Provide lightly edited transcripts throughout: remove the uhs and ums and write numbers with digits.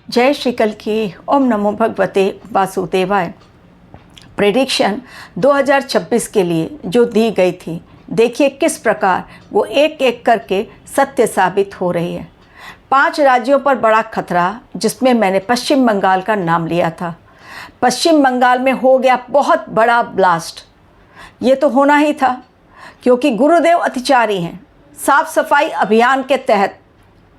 जय श्री कल की। ओम नमो भगवते वासुदेवाय। प्रेडिक्शन 2026 के लिए जो दी गई थी, देखिए किस प्रकार वो एक एक करके सत्य साबित हो रही है। 5 राज्यों पर बड़ा खतरा, जिसमें मैंने पश्चिम बंगाल का नाम लिया था। पश्चिम बंगाल में हो गया बहुत बड़ा ब्लास्ट। ये तो होना ही था, क्योंकि गुरुदेव अतिचारी हैं। साफ सफाई अभियान के तहत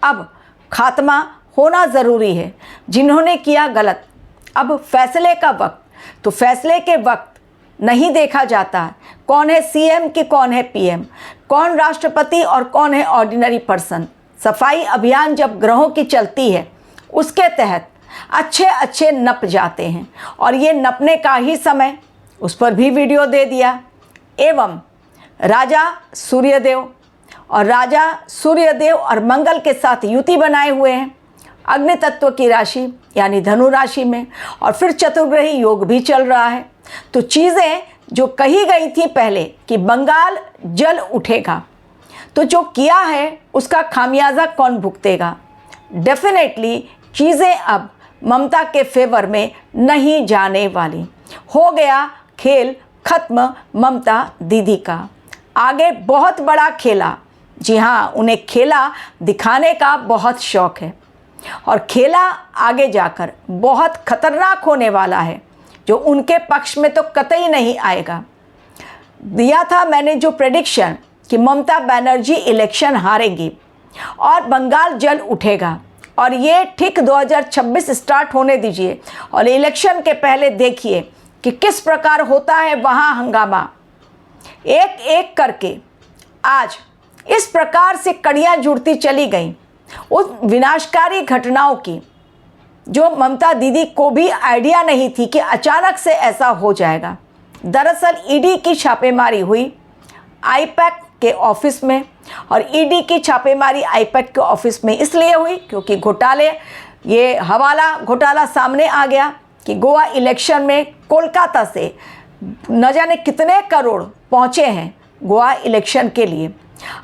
अब खात्मा होना ज़रूरी है। जिन्होंने किया गलत, अब फैसले का वक्त, तो फैसले के वक्त नहीं देखा जाता है कौन है सीएम कि कौन है पीएम, कौन राष्ट्रपति और कौन है ऑर्डिनरी पर्सन। सफाई अभियान जब ग्रहों की चलती है, उसके तहत अच्छे अच्छे नप जाते हैं, और ये नपने का ही समय, उस पर भी वीडियो दे दिया। एवं राजा सूर्यदेव और मंगल के साथ युति बनाए हुए हैं अग्नि तत्व की राशि यानी धनु राशि में, और फिर चतुर्ग्रही योग भी चल रहा है। तो चीज़ें जो कही गई थी पहले कि बंगाल जल उठेगा, तो जो किया है उसका खामियाजा कौन भुगतेगा। डेफिनेटली चीज़ें अब ममता के फेवर में नहीं जाने वाली। हो गया खेल खत्म ममता दीदी का। आगे बहुत बड़ा खेला, जी हाँ, उन्हें खेला दिखाने का बहुत शौक है, और खेला आगे जाकर बहुत खतरनाक होने वाला है, जो उनके पक्ष में तो कतई नहीं आएगा। दिया था मैंने जो प्रेडिक्शन कि ममता बनर्जी इलेक्शन हारेंगी और बंगाल जल उठेगा, और ये ठीक 2026 स्टार्ट होने दीजिए, और इलेक्शन के पहले देखिए कि किस प्रकार होता है वहाँ हंगामा। एक एक करके आज इस प्रकार से कड़ियाँ जुड़ती चली गईं उन विनाशकारी घटनाओं की, जो ममता दीदी को भी आइडिया नहीं थी कि अचानक से ऐसा हो जाएगा। दरअसल ईडी की छापेमारी हुई आईपैक के ऑफिस में, और ईडी की छापेमारी आईपैक के ऑफिस में इसलिए हुई क्योंकि ये हवाला घोटाला सामने आ गया कि गोवा इलेक्शन में कोलकाता से न जाने कितने करोड़ पहुँचे हैं गोवा इलेक्शन के लिए।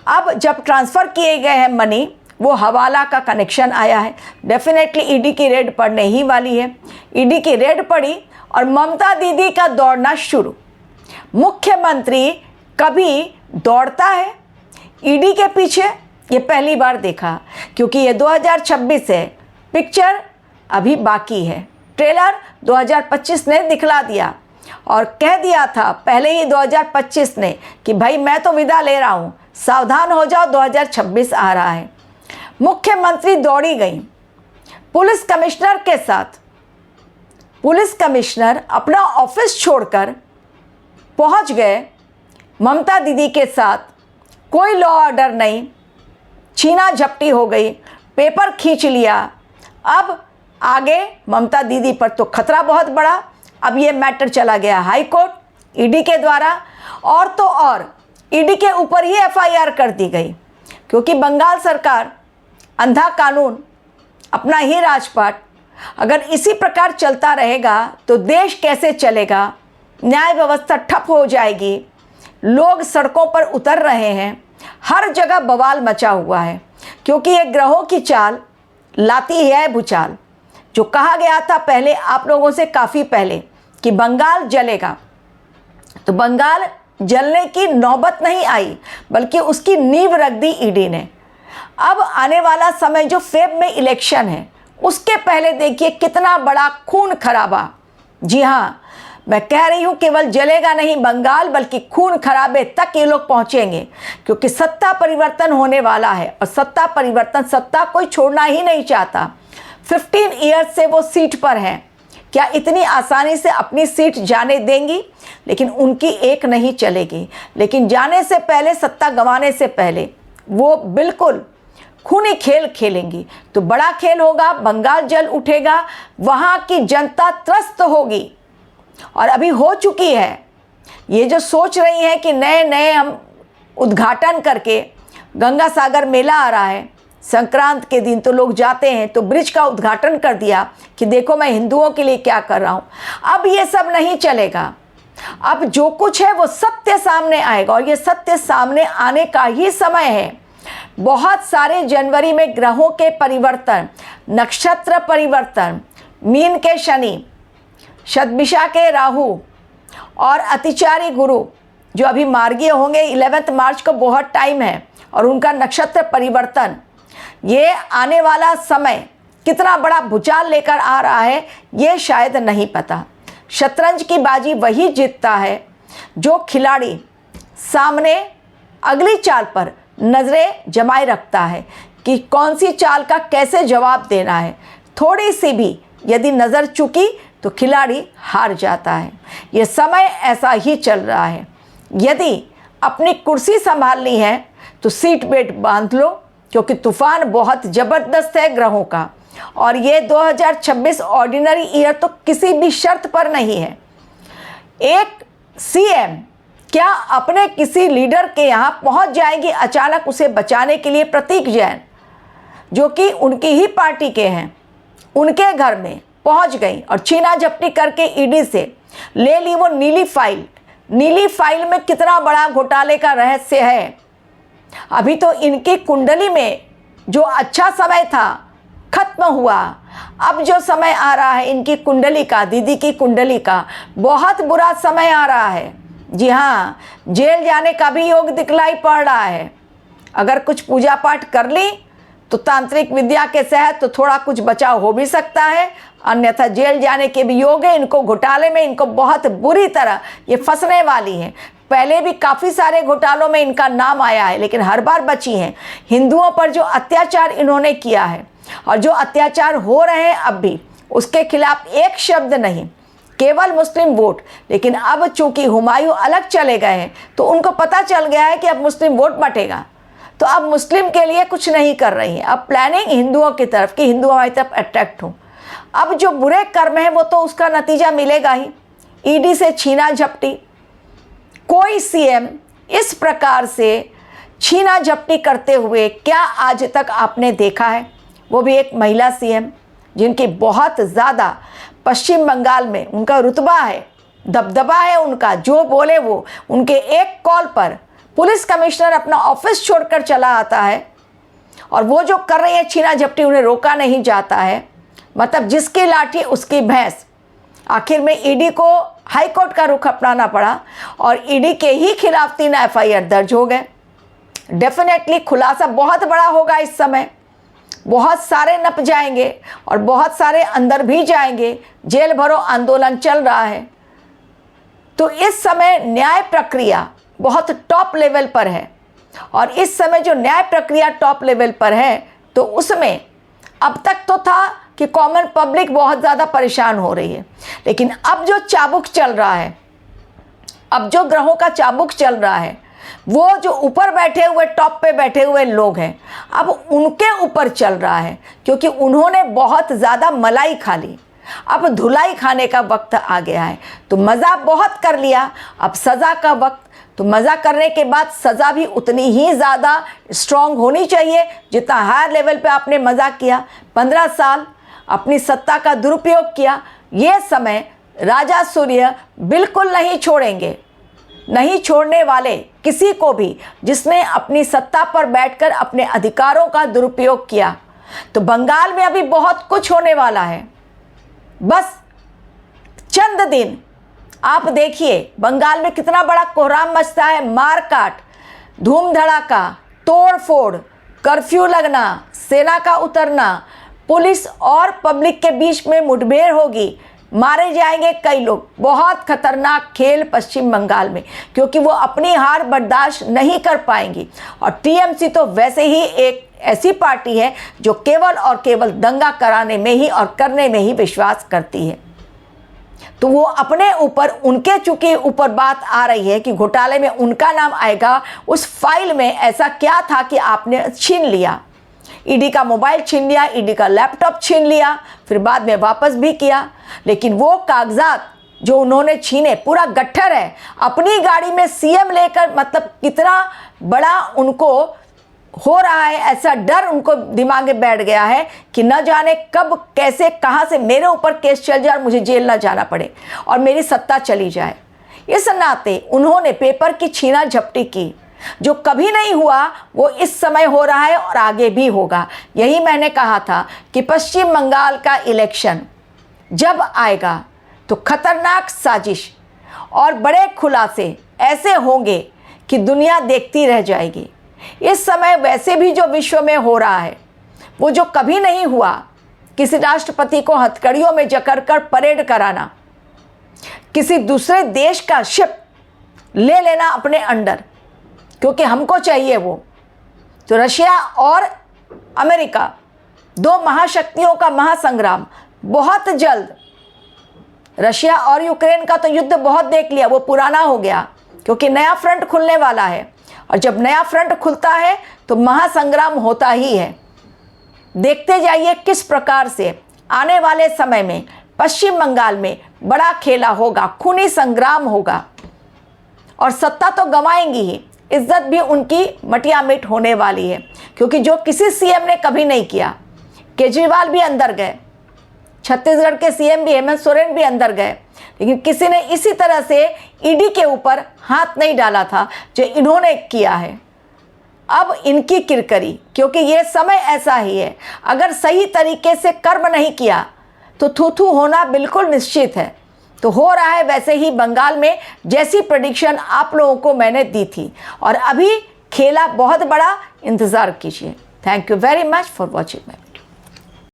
अब जब ट्रांसफ़र किए गए हैं मनी, वो हवाला का कनेक्शन आया है। डेफिनेटली ईडी की रेड पड़ने ही वाली है। ईडी की रेड पड़ी और ममता दीदी का दौड़ना शुरू। मुख्यमंत्री कभी दौड़ता है ईडी के पीछे, ये पहली बार देखा, क्योंकि ये 2026 है, पिक्चर अभी बाकी है। ट्रेलर 2025 ने दिखला दिया और कह दिया था पहले ही 2025 ने कि भाई मैं तो विदा ले रहा हूँ, सावधान हो जाओ, 2026 आ रहा है। मुख्यमंत्री दौड़ी गई पुलिस कमिश्नर के साथ। पुलिस कमिश्नर अपना ऑफिस छोड़कर पहुंच गए ममता दीदी के साथ। कोई लॉ ऑर्डर नहीं, छीना झपटी हो गई, पेपर खींच लिया। अब आगे ममता दीदी पर तो खतरा बहुत बड़ा। अब ये मैटर चला गया हाई कोर्ट ईडी के द्वारा, और तो और ईडी के ऊपर ही एफआईआर कर दी गई, क्योंकि बंगाल सरकार अंधा कानून, अपना ही राजपाट, अगर इसी प्रकार चलता रहेगा तो देश कैसे चलेगा। न्याय व्यवस्था ठप हो जाएगी। लोग सड़कों पर उतर रहे हैं, हर जगह बवाल मचा हुआ है, क्योंकि ये ग्रहों की चाल लाती है भूचाल। जो कहा गया था पहले आप लोगों से काफ़ी पहले कि बंगाल जलेगा, तो बंगाल जलने की नौबत नहीं आई, बल्कि उसकी नींव रख दी ईडी ने। अब आने वाला समय जो फेब में इलेक्शन है, उसके पहले देखिए कितना बड़ा खून खराबा। जी हाँ, मैं कह रही हूँ केवल जलेगा नहीं बंगाल, बल्कि खून खराबे तक ये लोग पहुँचेंगे, क्योंकि सत्ता परिवर्तन होने वाला है, और सत्ता परिवर्तन, सत्ता कोई छोड़ना ही नहीं चाहता। 15 ईयर्स से वो सीट पर हैं, क्या इतनी आसानी से अपनी सीट जाने देंगी? लेकिन उनकी एक नहीं चलेगी। लेकिन जाने से पहले, सत्ता गंवाने से पहले वो बिल्कुल खूनी खेल खेलेंगी। तो बड़ा खेल होगा, बंगाल जल उठेगा, वहाँ की जनता त्रस्त होगी, और अभी हो चुकी है। ये जो सोच रही हैं कि नए नए हम उद्घाटन करके, गंगा सागर मेला आ रहा है, संक्रांत के दिन तो लोग जाते हैं, तो ब्रिज का उद्घाटन कर दिया कि देखो मैं हिंदुओं के लिए क्या कर रहा हूँ। अब ये सब नहीं चलेगा। अब जो कुछ है वो सत्य सामने आएगा, और ये सत्य सामने आने का ही समय है। बहुत सारे जनवरी में ग्रहों के परिवर्तन, नक्षत्र परिवर्तन, मीन के शनि, शतभिषा के राहु और अतिचारी गुरु जो अभी मार्गीय होंगे 11 मार्च को, बहुत टाइम है, और उनका नक्षत्र परिवर्तन, ये आने वाला समय कितना बड़ा भूचाल लेकर आ रहा है ये शायद नहीं पता। शतरंज की बाजी वही जीतता है जो खिलाड़ी सामने अगली चाल पर नज़रें जमाए रखता है कि कौन सी चाल का कैसे जवाब देना है। थोड़ी सी भी यदि नज़र चुकी तो खिलाड़ी हार जाता है। ये समय ऐसा ही चल रहा है। यदि अपनी कुर्सी संभालनी है तो सीट बेल्ट बांध लो, क्योंकि तूफान बहुत ज़बरदस्त है ग्रहों का, और ये 2026 ऑर्डिनरी ईयर तो किसी भी शर्त पर नहीं है। एक सीएम क्या अपने किसी लीडर के यहाँ पहुँच जाएगी अचानक उसे बचाने के लिए? प्रतीक जैन जो कि उनकी ही पार्टी के हैं, उनके घर में पहुँच गई और छीना झपटी करके ईडी से ले ली वो नीली फाइल। नीली फाइल में कितना बड़ा घोटाले का रहस्य है। अभी तो इनकी कुंडली में जो अच्छा समय था खत्म हुआ, अब जो समय आ रहा है इनकी कुंडली का, दीदी की कुंडली का, बहुत बुरा समय आ रहा है। जी हाँ, जेल जाने का भी योग दिखलाई पड़ रहा है। अगर कुछ पूजा पाठ कर ली तो तांत्रिक विद्या के तहत तो थोड़ा कुछ बचाव हो भी सकता है, अन्यथा जेल जाने के भी योग है। इनको घोटाले में इनको बहुत बुरी तरह ये फंसने वाली हैं। पहले भी काफ़ी सारे घोटालों में इनका नाम आया है, लेकिन हर बार बची हैं। हिंदुओं पर जो अत्याचार इन्होंने किया है और जो अत्याचार हो रहे हैं अब भी, उसके खिलाफ एक शब्द नहीं, केवल मुस्लिम वोट। लेकिन अब चूंकि हुमायूं अलग चले गए हैं तो उनको पता चल गया है कि अब मुस्लिम वोट बटेगा, तो अब मुस्लिम के लिए कुछ नहीं कर रही है। अब प्लानिंग हिंदुओं की तरफ कि हिंदू हमारी तरफ अट्रैक्ट हों। अब जो बुरे कर्म हैं वो तो उसका नतीजा मिलेगा ही। ईडी से छीना झपटी, कोई सीएम इस प्रकार से छीना झपटी करते हुए क्या आज तक आपने देखा है? वो भी एक महिला सीएम जिनकी बहुत ज़्यादा पश्चिम बंगाल में उनका रुतबा है, दबदबा है उनका, जो बोले वो। उनके एक कॉल पर पुलिस कमिश्नर अपना ऑफिस छोड़कर चला आता है, और वो जो कर रही है छीना झपटी उन्हें रोका नहीं जाता है। मतलब जिसकी लाठी उसकी भैंस। आखिर में ईडी को हाईकोर्ट का रुख अपनाना पड़ा और ईडी के ही खिलाफ 3 एफआईआर दर्ज हो गए। डेफिनेटली खुलासा बहुत बड़ा होगा इस समय, बहुत सारे नप जाएंगे और बहुत सारे अंदर भी जाएंगे। जेल भरो आंदोलन चल रहा है। तो इस समय न्याय प्रक्रिया बहुत टॉप लेवल पर है, और इस समय जो न्याय प्रक्रिया टॉप लेवल पर है तो उसमें अब तक तो था कि कॉमन पब्लिक बहुत ज़्यादा परेशान हो रही है, लेकिन अब जो चाबुक चल रहा है, अब जो ग्रहों का चाबुक चल रहा है, वो जो ऊपर बैठे हुए टॉप पे बैठे हुए लोग हैं अब उनके ऊपर चल रहा है, क्योंकि उन्होंने बहुत ज़्यादा मलाई खा ली। अब धुलाई खाने का वक्त आ गया है। तो मज़ा बहुत कर लिया, अब सज़ा का वक्त। तो मज़ा करने के बाद सज़ा भी उतनी ही ज़्यादा स्ट्रॉन्ग होनी चाहिए जितना हायर लेवल पे आपने मज़ा किया। 15 साल अपनी सत्ता का दुरुपयोग किया। ये समय राजा सूर्य बिल्कुल नहीं छोड़ेंगे, नहीं छोड़ने वाले किसी को भी जिसने अपनी सत्ता पर बैठकर अपने अधिकारों का दुरुपयोग किया। तो बंगाल में अभी बहुत कुछ होने वाला है। बस चंद दिन आप देखिए बंगाल में कितना बड़ा कोहराम मचता है। मार काट, धूम धड़ाका, तोड़ फोड़, कर्फ्यू लगना, सेना का उतरना, पुलिस और पब्लिक के बीच में मुठभेड़ होगी, मारे जाएंगे कई लोग। बहुत खतरनाक खेल पश्चिम बंगाल में, क्योंकि वो अपनी हार बर्दाश्त नहीं कर पाएंगी। और टीएमसी तो वैसे ही एक ऐसी पार्टी है जो केवल और केवल दंगा कराने में ही और करने में ही विश्वास करती है। तो वो अपने ऊपर, उनके चूंकि ऊपर बात आ रही है कि घोटाले में उनका नाम आएगा। उस फाइल में ऐसा क्या था कि आपने छीन लिया? ईडी का मोबाइल छीन लिया, ईडी का लैपटॉप छीन लिया, फिर बाद में वापस भी किया। लेकिन वो कागजात जो उन्होंने छीने पूरा गट्ठर है। अपनी गाड़ी में सीएम लेकर, मतलब कितना बड़ा उनको हो रहा है, ऐसा डर उनको दिमाग में बैठ गया है कि न जाने कब कैसे कहाँ से मेरे ऊपर केस चल जाए और मुझे जेल ना जाना पड़े और मेरी सत्ता चली जाए। इस नाते उन्होंने पेपर की छीना झपटी की, जो कभी नहीं हुआ वो इस समय हो रहा है और आगे भी होगा। यही मैंने कहा था कि पश्चिम बंगाल का इलेक्शन जब आएगा तो खतरनाक साजिश और बड़े खुलासे ऐसे होंगे कि दुनिया देखती रह जाएगी। इस समय वैसे भी जो विश्व में हो रहा है वो जो कभी नहीं हुआ, किसी राष्ट्रपति को हथकड़ियों में जकड़ कर परेड कराना, किसी दूसरे देश का शिप ले लेना अपने अंडर क्योंकि हमको चाहिए वो। तो रशिया और अमेरिका, दो महाशक्तियों का महासंग्राम बहुत जल्द। रशिया और यूक्रेन का तो युद्ध बहुत देख लिया, वो पुराना हो गया क्योंकि नया फ्रंट खुलने वाला है और जब नया फ्रंट खुलता है तो महासंग्राम होता ही है। देखते जाइए किस प्रकार से आने वाले समय में पश्चिम बंगाल में बड़ा खेला होगा, खूनी संग्राम होगा और सत्ता तो गंवाएंगी ही, इज्जत भी उनकी मटियामिट होने वाली है क्योंकि जो किसी सीएम ने कभी नहीं किया। केजरीवाल भी अंदर गए, छत्तीसगढ़ के सीएम भी हेमंत सोरेन भी अंदर गए, लेकिन किसी ने इसी तरह से ईडी के ऊपर हाथ नहीं डाला था जो इन्होंने किया है। अब इनकी किरकिरी, क्योंकि ये समय ऐसा ही है, अगर सही तरीके से कर्म नहीं किया तो थू होना बिल्कुल निश्चित है। तो हो रहा है वैसे ही बंगाल में, जैसी प्रेडिक्शन आप लोगों को मैंने दी थी। और अभी खेला बहुत बड़ा, इंतज़ार कीजिए। Thank you very much for watching my